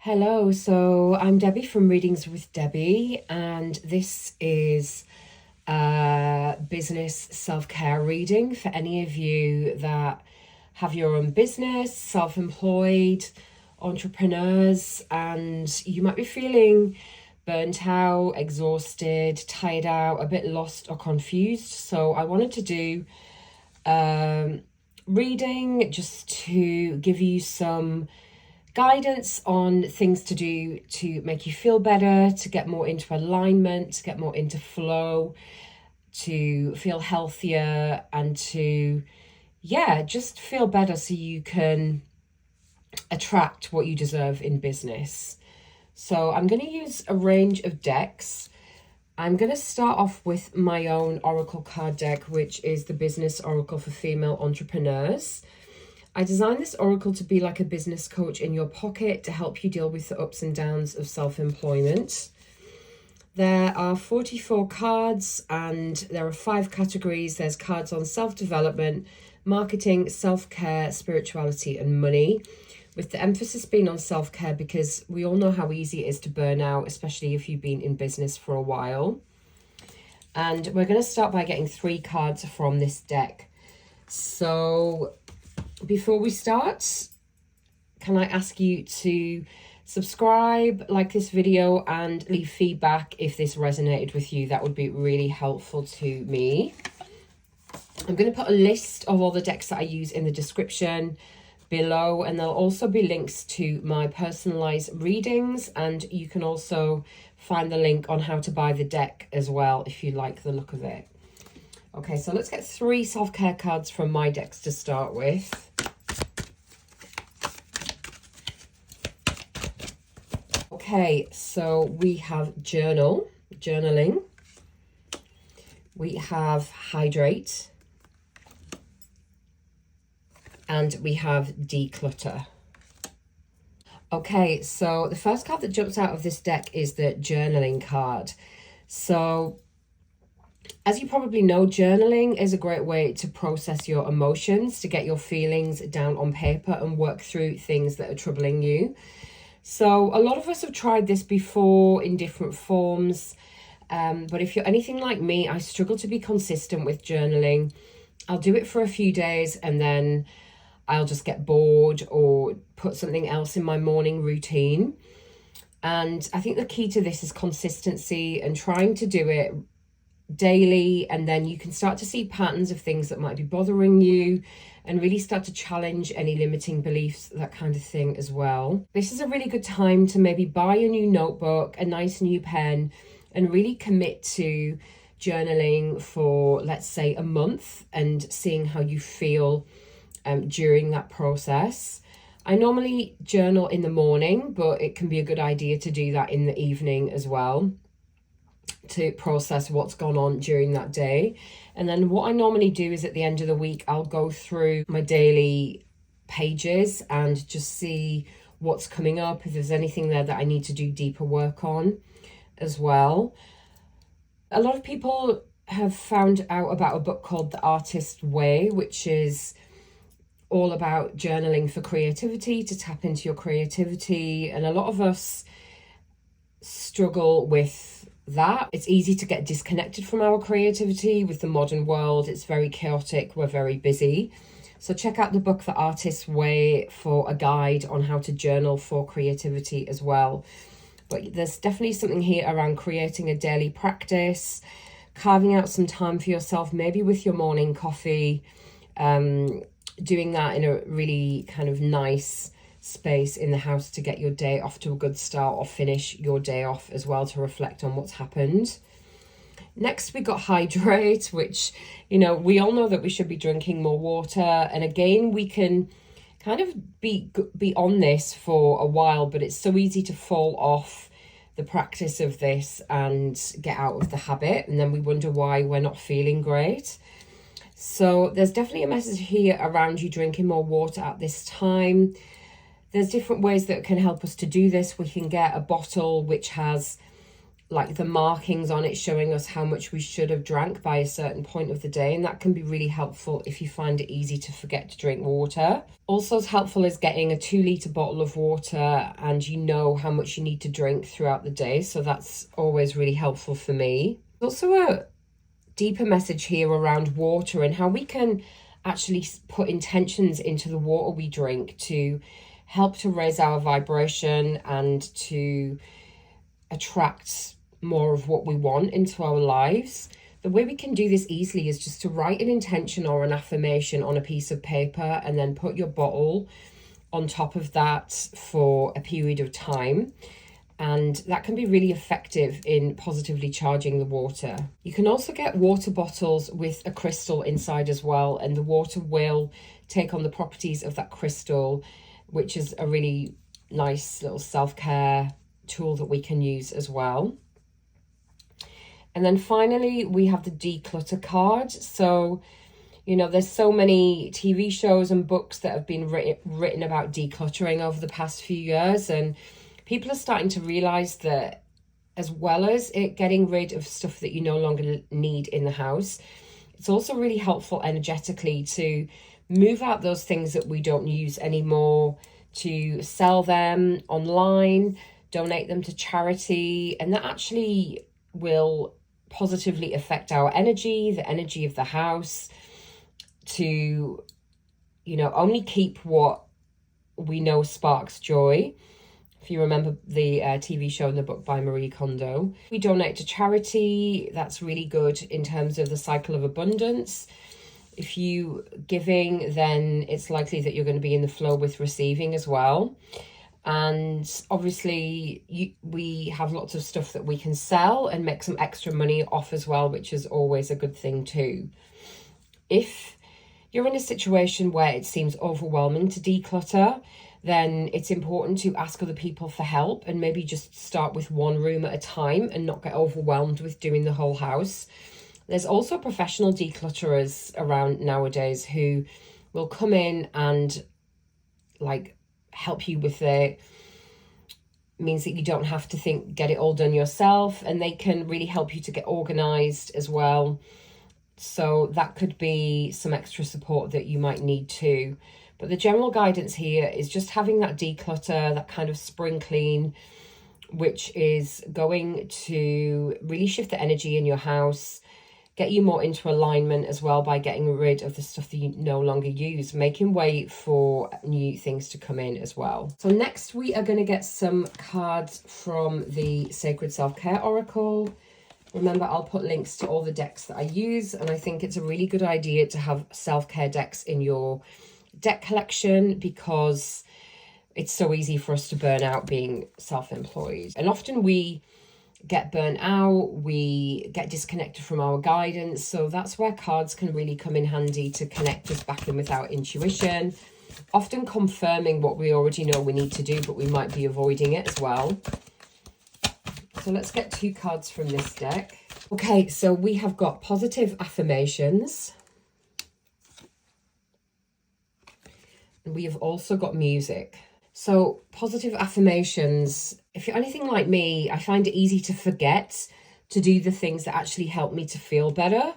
Hello, so I'm Debbie from Readings with Debbie, and this is a business self-care reading for any of you that have your own business, self-employed, entrepreneurs, and you might be feeling burnt out, exhausted, tired out, a bit lost or confused. So I wanted to do reading just to give you some guidance on things to do to make you feel better, to get more into alignment, to get more into flow, to feel healthier, and to, just feel better so you can attract what you deserve in business. So I'm going to use a range of decks. I'm going to start off with my own Oracle card deck, which is the Business Oracle for Female Entrepreneurs. I designed this oracle to be like a business coach in your pocket to help you deal with the ups and downs of self-employment. There are 44 cards and there are 5 categories. There's cards on self-development, marketing, self-care, spirituality, and money, with the emphasis being on self-care because we all know how easy it is to burn out, especially if you've been in business for a while. And we're going to start by getting 3 cards from this deck. So before we start, can I ask you to subscribe, like this video, and leave feedback if this resonated with you? That would be really helpful to me. I'm going to put a list of all the decks that I use in the description below, and there'll also be links to my personalized readings, and you can also find the link on how to buy the deck as well if you like the look of it. Okay, so let's get 3 self-care cards from my decks to start with. Okay, so we have journaling. We have hydrate. And we have declutter. Okay, so the first card that jumps out of this deck is the journaling card. So as you probably know, journaling is a great way to process your emotions, to get your feelings down on paper and work through things that are troubling you. So a lot of us have tried this before in different forms, but if you're anything like me, I struggle to be consistent with journaling. I'll do it for a few days and then I'll just get bored or put something else in my morning routine. And I think the key to this is consistency and trying to do it daily, and then you can start to see patterns of things that might be bothering you and really start to challenge any limiting beliefs, that kind of thing as well. This is a really good time to maybe buy a new notebook, a nice new pen, and really commit to journaling for, let's say, a month and seeing how you feel during that process. I normally journal in the morning, but it can be a good idea to do that in the evening as well, to process what's gone on during that day. And then what I normally do is at the end of the week, I'll go through my daily pages and just see what's coming up, if there's anything there that I need to do deeper work on as well. A lot of people have found out about a book called The Artist's Way, which is all about journaling for creativity, to tap into your creativity. And a lot of us struggle with that. It's easy to get disconnected from our creativity with the modern world. It's very chaotic. We're very busy. So check out the book, The Artist's Way, for a guide on how to journal for creativity as well. But there's definitely something here around creating a daily practice, carving out some time for yourself, maybe with your morning coffee, doing that in a really kind of nice space in the house to get your day off to a good start, or finish your day off as well to reflect on what's happened. Next, we got hydrate, which, we all know that we should be drinking more water. And again, we can kind of be on this for a while, but it's so easy to fall off the practice of this and get out of the habit. And then we wonder why we're not feeling great. So there's definitely a message here around you drinking more water at this time. There's different ways that can help us to do this. We can get a bottle which has like the markings on it showing us how much we should have drank by a certain point of the day, and that can be really helpful if you find it easy to forget to drink water. Also as helpful as getting a 2-litre bottle of water, and you know how much you need to drink throughout the day, so that's always really helpful for me. Also a deeper message here around water and how we can actually put intentions into the water we drink to help to raise our vibration and to attract more of what we want into our lives. The way we can do this easily is just to write an intention or an affirmation on a piece of paper and then put your bottle on top of that for a period of time. And that can be really effective in positively charging the water. You can also get water bottles with a crystal inside as well, and the water will take on the properties of that crystal, which is a really nice little self-care tool that we can use as well. And then finally, we have the declutter card. So, you know, there's so many TV shows and books that have been written about decluttering over the past few years, and people are starting to realize that as well as it getting rid of stuff that you no longer need in the house, it's also really helpful energetically to move out those things that we don't use anymore, to sell them online, donate them to charity, and that actually will positively affect our energy, the energy of the house, to, you know, only keep what we know sparks joy. If you remember the TV show and the book by Marie Kondo. We donate to charity. That's really good in terms of the cycle of abundance. If you giving, then it's likely that you're going to be in the flow with receiving as well. And obviously we have lots of stuff that we can sell and make some extra money off as well, which is always a good thing too. If you're in a situation where it seems overwhelming to declutter, then it's important to ask other people for help and maybe just start with one room at a time and not get overwhelmed with doing the whole house. There's also professional declutterers around nowadays who will come in and like help you with it. Means that you don't have to get it all done yourself, and they can really help you to get organized as well. So that could be some extra support that you might need too. But the general guidance here is just having that declutter, that kind of spring clean, which is going to really shift the energy in your house, get you more into alignment as well by getting rid of the stuff that you no longer use, making way for new things to come in as well. So next we are going to get some cards from the Sacred Self-Care Oracle. Remember, I'll put links to all the decks that I use, and I think it's a really good idea to have self-care decks in your deck collection because it's so easy for us to burn out being self-employed. And often we get burnt out, we get disconnected from our guidance. So that's where cards can really come in handy to connect us back in with our intuition, often confirming what we already know we need to do, but we might be avoiding it as well. So let's get 2 cards from this deck. Okay, so we have got positive affirmations. And we have also got music. So positive affirmations, if you're anything like me, I find it easy to forget to do the things that actually help me to feel better.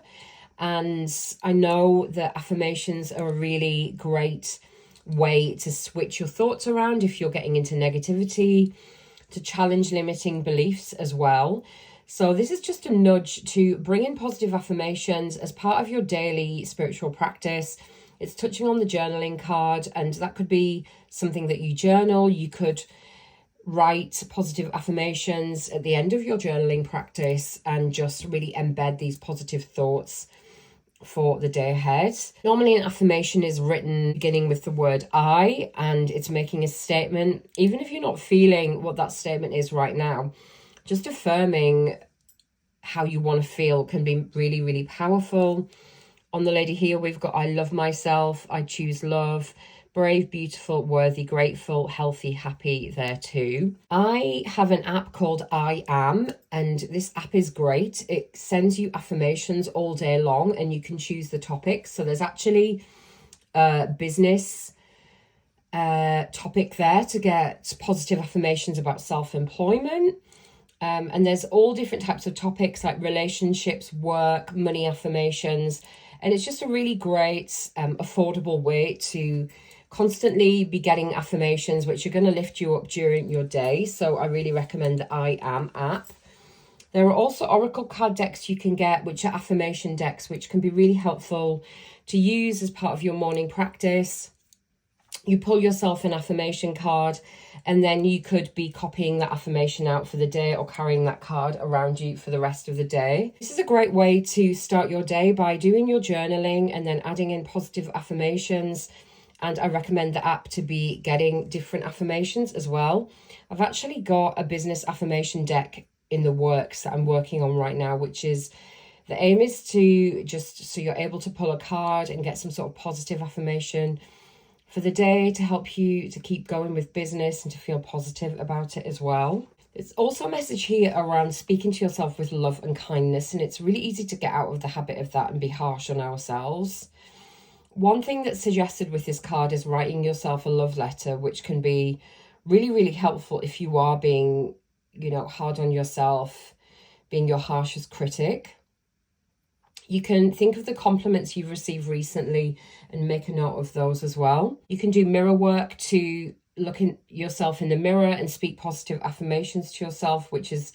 And I know that affirmations are a really great way to switch your thoughts around if you're getting into negativity, to challenge limiting beliefs as well. So this is just a nudge to bring in positive affirmations as part of your daily spiritual practice. It's touching on the journaling card, and that could be something that you journal. You could write positive affirmations at the end of your journaling practice and just really embed these positive thoughts for the day ahead. Normally an affirmation is written beginning with the word I, and it's making a statement. Even if you're not feeling what that statement is right now, just affirming how you want to feel can be really, really powerful. On the lady here, we've got I love myself, I choose love, brave, beautiful, worthy, grateful, healthy, happy there too. I have an app called I Am, and this app is great. It sends you affirmations all day long and you can choose the topics. So there's actually a business topic there to get positive affirmations about self-employment. And there's all different types of topics like relationships, work, money affirmations. And it's just a really great, affordable way to constantly be getting affirmations, which are going to lift you up during your day. So I really recommend the I Am app. There are also oracle card decks you can get, which are affirmation decks, which can be really helpful to use as part of your morning practice. You pull yourself an affirmation card, and then you could be copying that affirmation out for the day or carrying that card around you for the rest of the day. This is a great way to start your day by doing your journaling and then adding in positive affirmations. And I recommend the app to be getting different affirmations as well. I've actually got a business affirmation deck in the works that I'm working on right now, which is the aim is to just so you're able to pull a card and get some sort of positive affirmation for the day to help you to keep going with business and to feel positive about it as well. There's also a message here around speaking to yourself with love and kindness, and it's really easy to get out of the habit of that and be harsh on ourselves. One thing that's suggested with this card is writing yourself a love letter, which can be really, really helpful if you are being, hard on yourself, being your harshest critic. You can think of the compliments you've received recently and make a note of those as well. You can do mirror work to look at yourself in the mirror and speak positive affirmations to yourself, which is,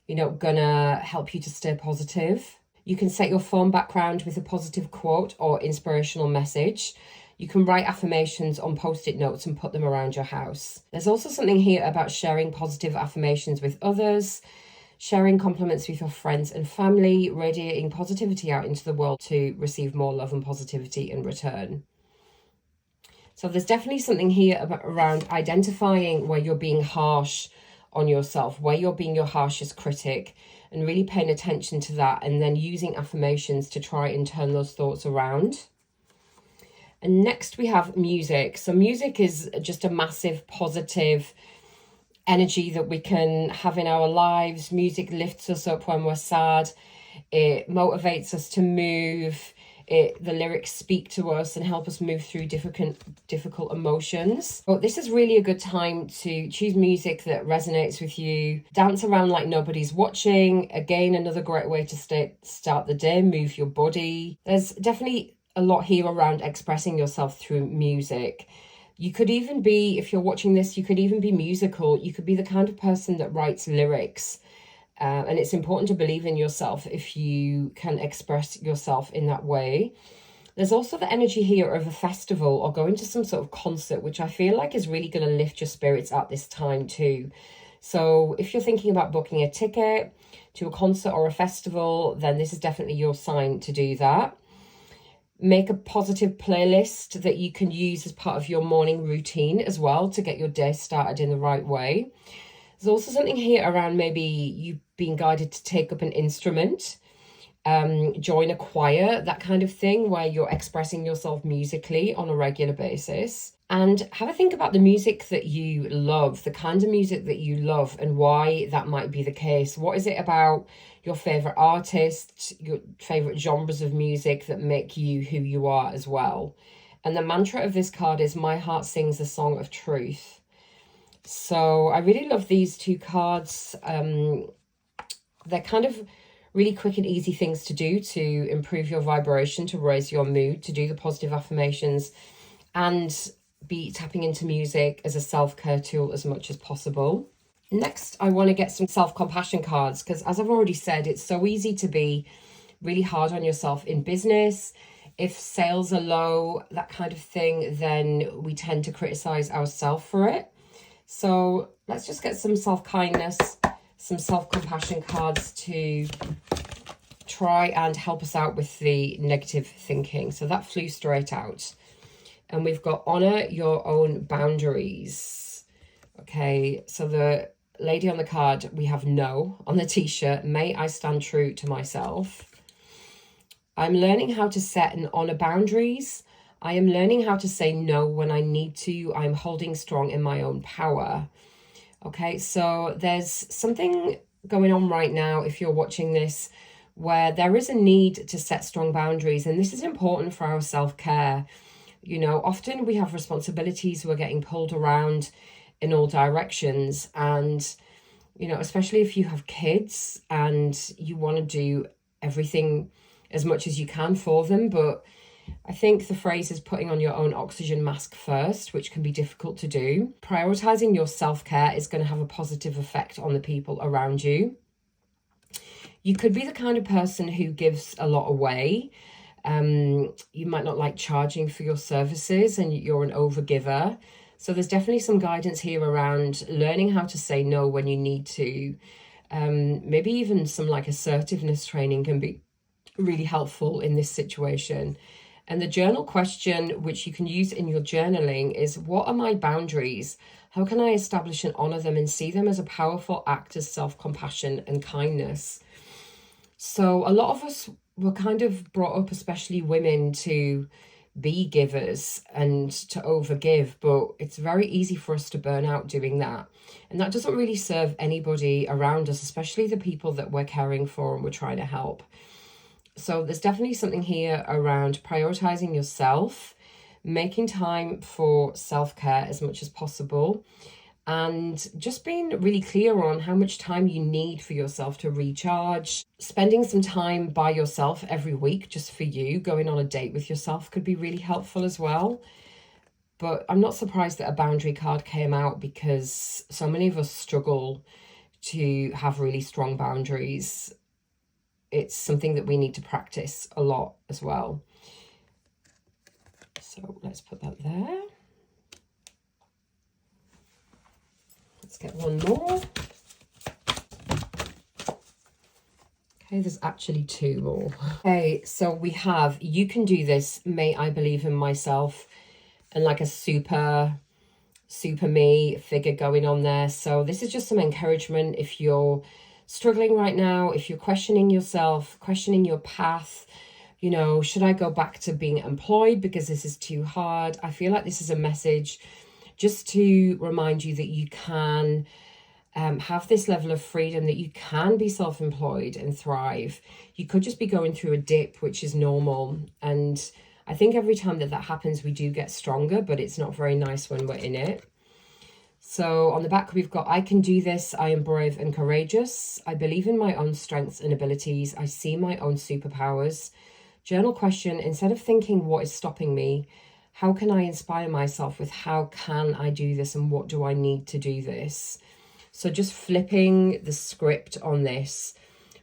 gonna help you to stay positive. You can set your phone background with a positive quote or inspirational message. You can write affirmations on post-it notes and put them around your house. There's also something here about sharing positive affirmations with others, sharing compliments with your friends and family, radiating positivity out into the world to receive more love and positivity in return. So there's definitely something here around identifying where you're being harsh on yourself, where you're being your harshest critic, and really paying attention to that, and then using affirmations to try and turn those thoughts around. And next we have music. So music is just a massive positive energy that we can have in our lives. Music lifts us up when we're sad. It motivates us to move. The lyrics speak to us and help us move through difficult emotions. But this is really a good time to choose music that resonates with you. Dance around like nobody's watching. Again, another great way to start the day. Move your body. There's definitely a lot here around expressing yourself through music. You could even be, if you're watching this, you could even be musical. You could be the kind of person that writes lyrics. And it's important to believe in yourself if you can express yourself in that way. There's also the energy here of a festival or going to some sort of concert, which I feel like is really going to lift your spirits at this time too. So if you're thinking about booking a ticket to a concert or a festival, then this is definitely your sign to do that. Make a positive playlist that you can use as part of your morning routine as well to get your day started in the right way. There's also something here around maybe you being guided to take up an instrument, join a choir, that kind of thing, where you're expressing yourself musically on a regular basis. And have a think about the music that you love, the kind of music that you love and why that might be the case. What is it about your favourite artists, your favourite genres of music that make you who you are as well? And the mantra of this card is, my heart sings a song of truth. So I really love these two cards. They're kind of really quick and easy things to do to improve your vibration, to raise your mood, to do the positive affirmations, and be tapping into music as a self-care tool as much as possible. Next, I want to get some self-compassion cards because, as I've already said, it's so easy to be really hard on yourself in business. If sales are low, that kind of thing, then we tend to criticize ourselves for it. So let's just get some self-kindness, some self-compassion cards to try and help us out with the negative thinking. So that flew straight out. And we've got honor your own boundaries. Okay, so the lady on the card, we have no on the t-shirt. May I stand true to myself. I'm learning how to set and honor boundaries. I am learning how to say no when I need to. I'm holding strong in my own power. Okay, so there's something going on right now, if you're watching this, where there is a need to set strong boundaries. And this is important for our self-care. You know, often we have responsibilities, we're getting pulled around in all directions. And you know, especially if you have kids and you want to do everything as much as you can for them. But I think the phrase is putting on your own oxygen mask first, which can be difficult to do. Prioritizing your self-care is going to have a positive effect on the people around you. You could be the kind of person who gives a lot away. You might not like charging for your services and you're an overgiver. So there's definitely some guidance here around learning how to say no when you need to. Maybe even some like assertiveness training can be really helpful in this situation. And the journal question, which you can use in your journaling, is what are my boundaries? How can I establish and honor them and see them as a powerful act of self-compassion and kindness? So a lot of us were kind of brought up, especially women, to be givers and to overgive, but it's very easy for us to burn out doing that. And that doesn't really serve anybody around us, especially the people that we're caring for and we're trying to help. So there's definitely something here around prioritizing yourself, making time for self-care as much as possible, and just being really clear on how much time you need for yourself to recharge. Spending some time by yourself every week just for you, going on a date with yourself could be really helpful as well. But I'm not surprised that a boundary card came out because so many of us struggle to have really strong boundaries. It's something that we need to practice a lot as well. So let's put that there. Let's get one more. Okay, there's actually two more. Okay, so we have, you can do this, may I believe in myself, and like a super me figure going on there. So this is just some encouragement if you're struggling right now, if you're questioning yourself, questioning your path, you know, should I go back to being employed because this is too hard? I feel like this is a message just to remind you that you can have this level of freedom, that you can be self-employed and thrive. You could just be going through a dip, which is normal. And I think every time that happens, we do get stronger, but it's not very nice when we're in it. So on the back, we've got, I can do this. I am brave and courageous. I believe in my own strengths and abilities. I see my own superpowers. Journal question, instead of thinking what is stopping me, how can I inspire myself with how can I do this and what do I need to do this? So just flipping the script on this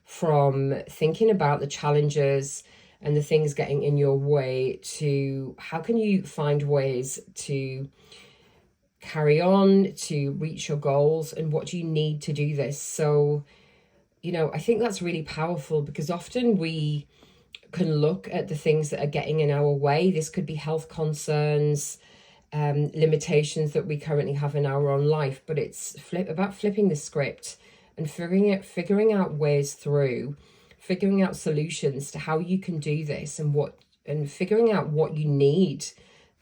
from thinking about the challenges and the things getting in your way to how can you find ways to carry on, to reach your goals, and what do you need to do this? So, you know, I think that's really powerful because often we can look at the things that are getting in our way. This could be health concerns, limitations that we currently have in our own life, but it's about flipping the script and figuring out ways through, figuring out solutions to how you can do this and figuring out what you need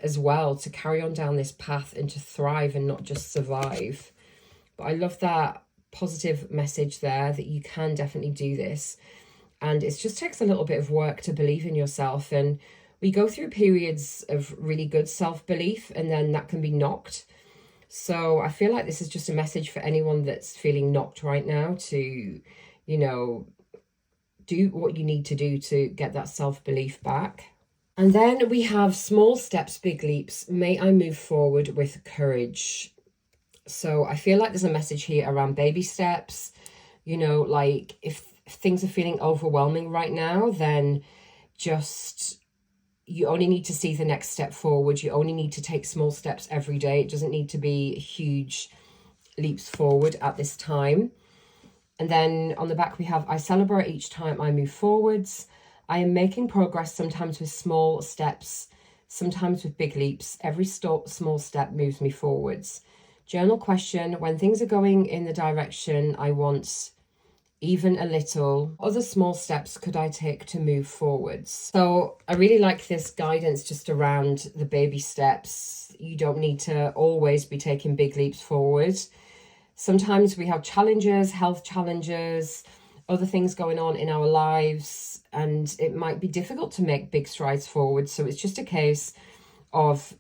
as well to carry on down this path and to thrive and not just survive. But I love that positive message there that you can definitely do this. And it just takes a little bit of work to believe in yourself. And we go through periods of really good self-belief and then that can be knocked. So I feel like this is just a message for anyone that's feeling knocked right now to, you know, do what you need to do to get that self-belief back. And then we have small steps, big leaps. May I move forward with courage. So I feel like there's a message here around baby steps. You know, like if things are feeling overwhelming right now, then just, you only need to see the next step forward. You only need to take small steps every day. It doesn't need to be huge leaps forward at this time. And then on the back we have, I celebrate each time I move forwards. I am making progress, sometimes with small steps, sometimes with big leaps. Every small step moves me forwards. Journal question, when things are going in the direction I want, even a little, other small steps could I take to move forwards? So I really like this guidance just around the baby steps. You don't need to always be taking big leaps forward. Sometimes we have challenges, health challenges, other things going on in our lives, and it might be difficult to make big strides forward. So it's just a case of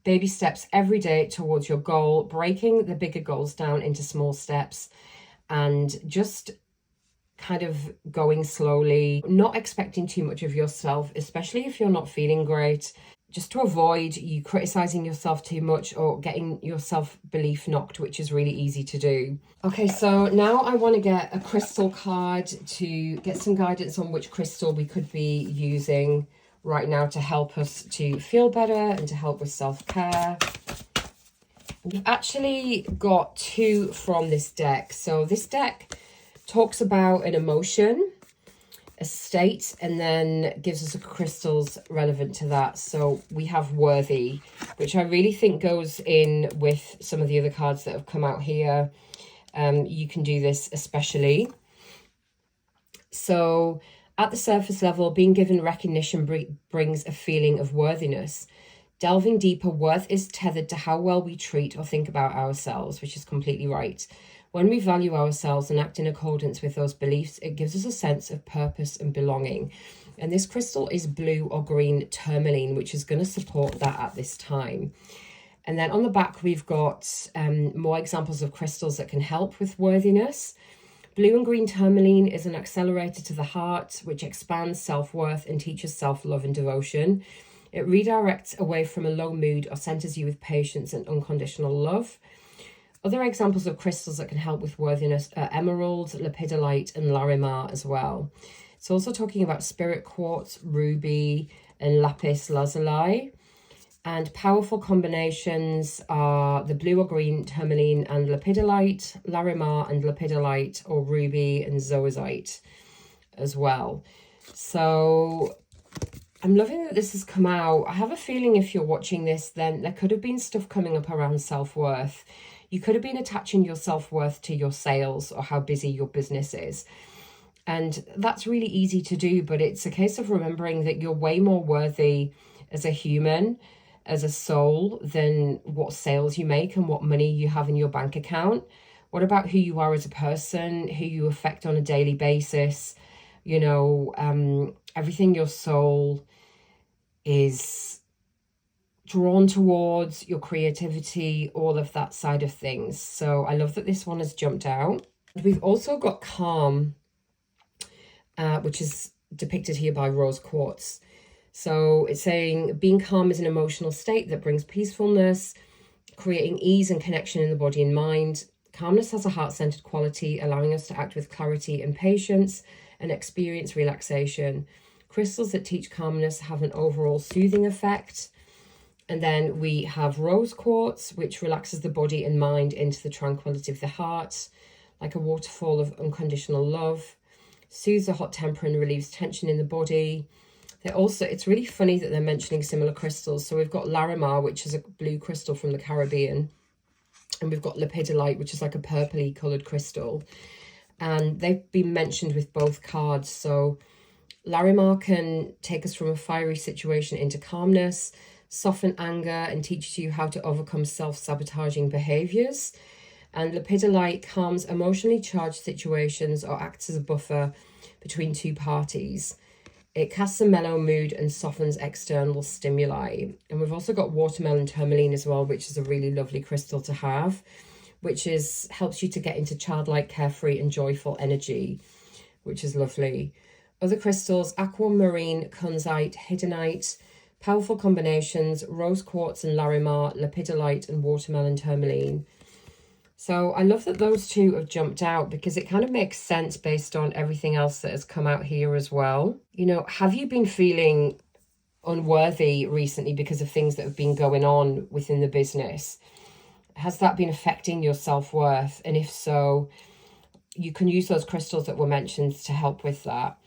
baby steps every day towards your goal, breaking the bigger goals down into small steps, and just kind of going slowly, not expecting too much of yourself, especially if you're not feeling great, just to avoid you criticizing yourself too much or getting your self-belief knocked, which is really easy to do. Okay, so now I want to get a crystal card to get some guidance on which crystal we could be using right now to help us to feel better and to help with self-care. We've actually got 2 from this deck. So this deck talks about an emotion, a state, and then gives us crystals relevant to that. So we have worthy, which I really think goes in with some of the other cards that have come out here. You can do this especially. So at the surface level, being given recognition brings a feeling of worthiness. Delving deeper, worth is tethered to how well we treat or think about ourselves, which is completely right. When we value ourselves and act in accordance with those beliefs, it gives us a sense of purpose and belonging. And this crystal is blue or green tourmaline, which is going to support that at this time. And then on the back, we've got more examples of crystals that can help with worthiness. Blue and green tourmaline is an accelerator to the heart, which expands self-worth and teaches self-love and devotion. It redirects away from a low mood or centers you with patience and unconditional love. Other examples of crystals that can help with worthiness are emerald, lepidolite, and larimar as well. It's also talking about spirit quartz, ruby, and lapis lazuli. And powerful combinations are the blue or green tourmaline and lepidolite, larimar and lepidolite, or ruby and zoisite as well. So I'm loving that this has come out. I have a feeling if you're watching this, then there could have been stuff coming up around self-worth. You could have been attaching your self-worth to your sales or how busy your business is. And that's really easy to do, but it's a case of remembering that you're way more worthy as a human, as a soul, than what sales you make and what money you have in your bank account. What about who you are as a person, who you affect on a daily basis? You know, everything your soul is drawn towards, your creativity, all of that side of things. So I love that this one has jumped out. We've also got calm, which is depicted here by rose quartz. So it's saying being calm is an emotional state that brings peacefulness, creating ease and connection in the body and mind. Calmness has a heart-centered quality, allowing us to act with clarity and patience and experience relaxation. Crystals that teach calmness have an overall soothing effect. And then we have rose quartz, which relaxes the body and mind into the tranquility of the heart, like a waterfall of unconditional love, soothes the hot temper and relieves tension in the body. They're also, it's really funny that they're mentioning similar crystals. So we've got larimar, which is a blue crystal from the Caribbean, and we've got lepidolite, which is like a purpley coloured crystal. And they've been mentioned with both cards. So larimar can take us from a fiery situation into calmness, soften anger, and teaches you how to overcome self-sabotaging behaviors. And lepidolite calms emotionally charged situations or acts as a buffer between two parties. It casts a mellow mood and softens external stimuli. And we've also got watermelon tourmaline as well, which is a really lovely crystal to have, which is helps you to get into childlike, carefree and joyful energy, which is lovely. Other crystals, aquamarine, kunzite, hiddenite, powerful combinations, rose quartz and larimar, lepidolite and watermelon tourmaline. So I love that those two have jumped out because it kind of makes sense based on everything else that has come out here as well. You know, have you been feeling unworthy recently because of things that have been going on within the business? Has that been affecting your self-worth? And if so, you can use those crystals that were mentioned to help with that.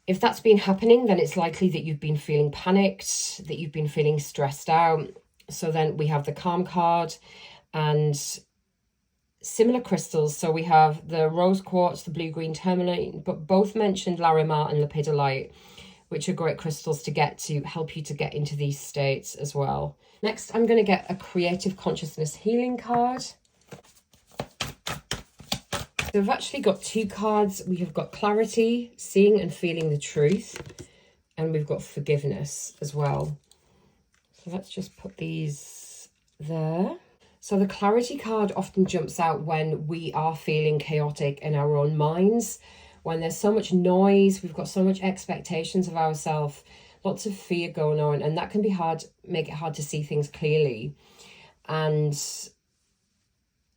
If that's been happening, then it's likely that you've been feeling panicked, that you've been feeling stressed out. So then we have the calm card and similar crystals. So we have the rose quartz, the blue-green tourmaline, but both mentioned larimar and lepidolite, which are great crystals to get to help you to get into these states as well. Next, I'm going to get a creative consciousness healing card. So we've actually got two cards. We have got clarity, seeing and feeling the truth, and we've got forgiveness as well. So let's just put these there. So the clarity card often jumps out when we are feeling chaotic in our own minds, when there's so much noise, we've got so much expectations of ourselves, lots of fear going on, and that can be hard, make it hard to see things clearly. And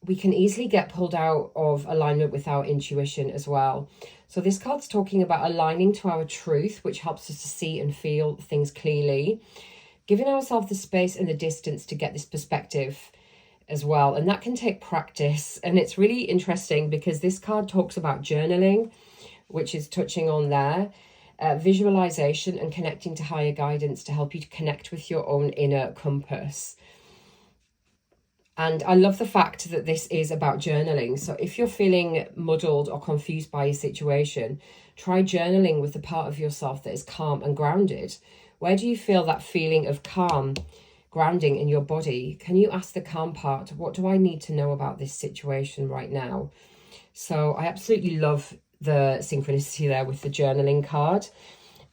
we can easily get pulled out of alignment with our intuition as well. So this card's talking about aligning to our truth, which helps us to see and feel things clearly, giving ourselves the space and the distance to get this perspective as well. And that can take practice. And it's really interesting because this card talks about journaling, which is touching on there, visualization and connecting to higher guidance to help you to connect with your own inner compass. And I love the fact that this is about journaling. So if you're feeling muddled or confused by your situation, try journaling with the part of yourself that is calm and grounded. Where do you feel that feeling of calm, grounding in your body? Can you ask the calm part, what do I need to know about this situation right now? So I absolutely love the synchronicity there with the journaling card.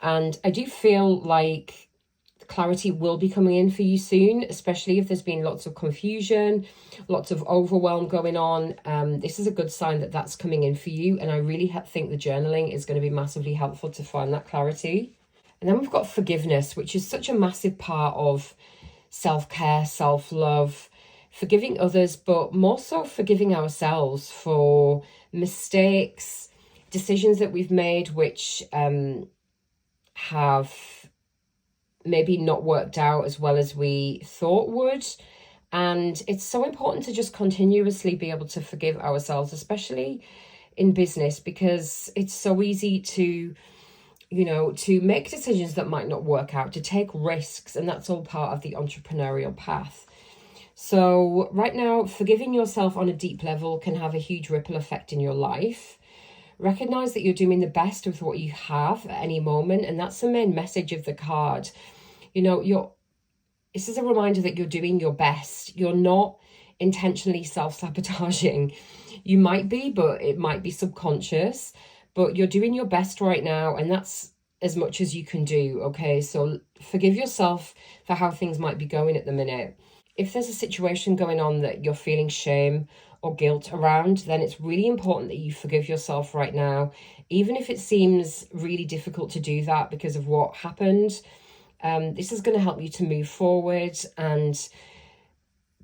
And I do feel like clarity will be coming in for you soon, especially if there's been lots of confusion, lots of overwhelm going on. This is a good sign that that's coming in for you. And I really think the journaling is going to be massively helpful to find that clarity. And then we've got forgiveness, which is such a massive part of self-care, self-love, forgiving others, but more so forgiving ourselves for mistakes, decisions that we've made, which have maybe not worked out as well as we thought would. And it's so important to just continuously be able to forgive ourselves, especially in business, because it's so easy to, to make decisions that might not work out, to take risks, and that's all part of the entrepreneurial path. So right now, forgiving yourself on a deep level can have a huge ripple effect in your life. Recognize that you're doing the best with what you have at any moment, and that's the main message of the card. This is a reminder that you're doing your best. You're not intentionally self-sabotaging. You might be, but it might be subconscious, but you're doing your best right now, and that's as much as you can do, okay? So forgive yourself for how things might be going at the minute. If there's a situation going on that you're feeling shame or guilt around, then it's really important that you forgive yourself right now, even if it seems really difficult to do that because of what happened. This is going to help you to move forward, and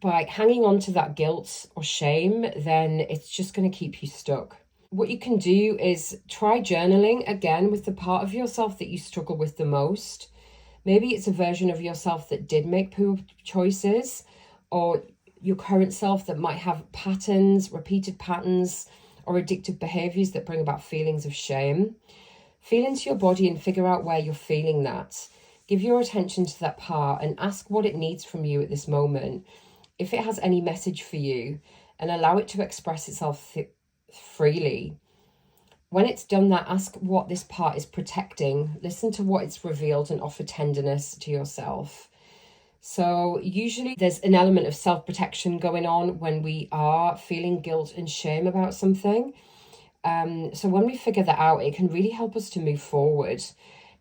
by hanging on to that guilt or shame, then it's just going to keep you stuck. What you can do is try journaling again with the part of yourself that you struggle with the most. Maybe it's a version of yourself that did make poor choices, or your current self that might have patterns, repeated patterns, or addictive behaviors that bring about feelings of shame. Feel into your body and figure out where you're feeling that. Give your attention to that part and ask what it needs from you at this moment, if it has any message for you, and allow it to express itself freely. When it's done that, ask what this part is protecting, listen to what it's revealed, and offer tenderness to yourself. So usually there's an element of self-protection going on when we are feeling guilt and shame about something. So when we figure that out, it can really help us to move forward.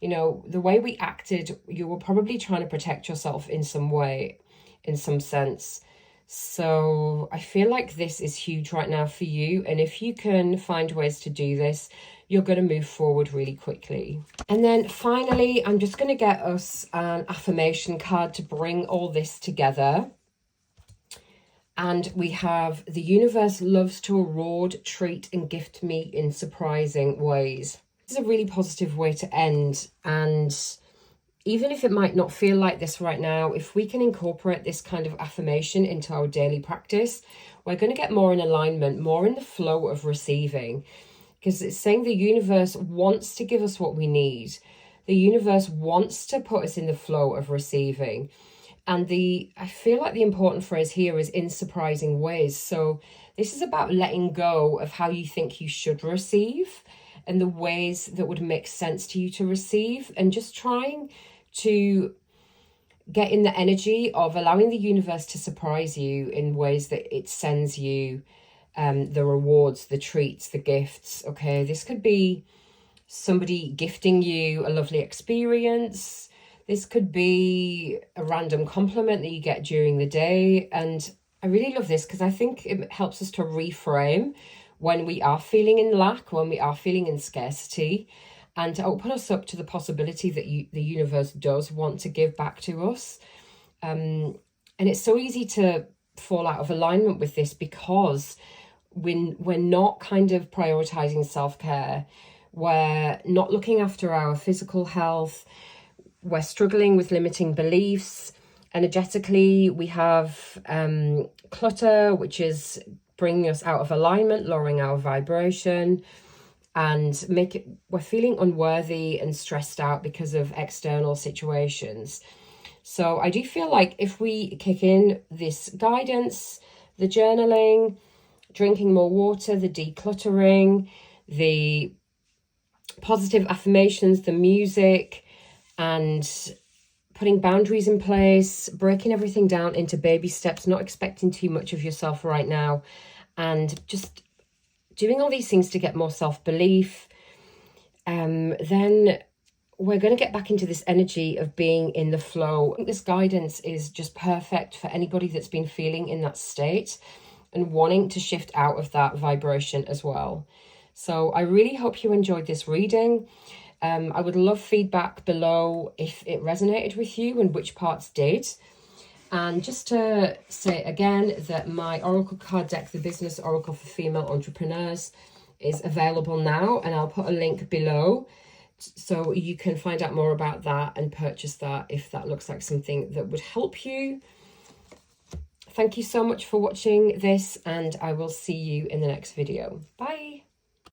The way we acted, you were probably trying to protect yourself in some way, in some sense. So I feel like this is huge right now for you. And if you can find ways to do this, you're going to move forward really quickly. And then finally, I'm just going to get us an affirmation card to bring all this together. And we have: the universe loves to reward, treat, and gift me in surprising ways. This is a really positive way to end. And even if it might not feel like this right now, if we can incorporate this kind of affirmation into our daily practice, we're going to get more in alignment, more in the flow of receiving. Because it's saying the universe wants to give us what we need. The universe wants to put us in the flow of receiving. And I feel like the important phrase here is in surprising ways. So this is about letting go of how you think you should receive and the ways that would make sense to you to receive, and just trying to get in the energy of allowing the universe to surprise you in ways that it sends you the rewards, the treats, the gifts. Okay, this could be somebody gifting you a lovely experience. This could be a random compliment that you get during the day. And I really love this because I think it helps us to reframe when we are feeling in lack, when we are feeling in scarcity, and to open us up to the possibility that the universe does want to give back to us. And it's so easy to fall out of alignment with this because we're not kind of prioritizing self-care. We're not looking after our physical health. We're struggling with limiting beliefs. Energetically, we have clutter, which is bringing us out of alignment, lowering our vibration, and we're feeling unworthy and stressed out because of external situations. So I do feel like if we kick in this guidance, the journaling, drinking more water, the decluttering, the positive affirmations, the music, and putting boundaries in place, breaking everything down into baby steps, not expecting too much of yourself right now, and just doing all these things to get more self-belief, then we're going to get back into this energy of being in the flow. I think this guidance is just perfect for anybody that's been feeling in that state and wanting to shift out of that vibration as well. So I really hope you enjoyed this reading. I would love feedback below if it resonated with you and which parts did. And just to say again that my Oracle card deck, the Business Oracle for Female Entrepreneurs, is available now, and I'll put a link below so you can find out more about that and purchase that if that looks like something that would help you. Thank you so much for watching this, and I will see you in the next video. Bye.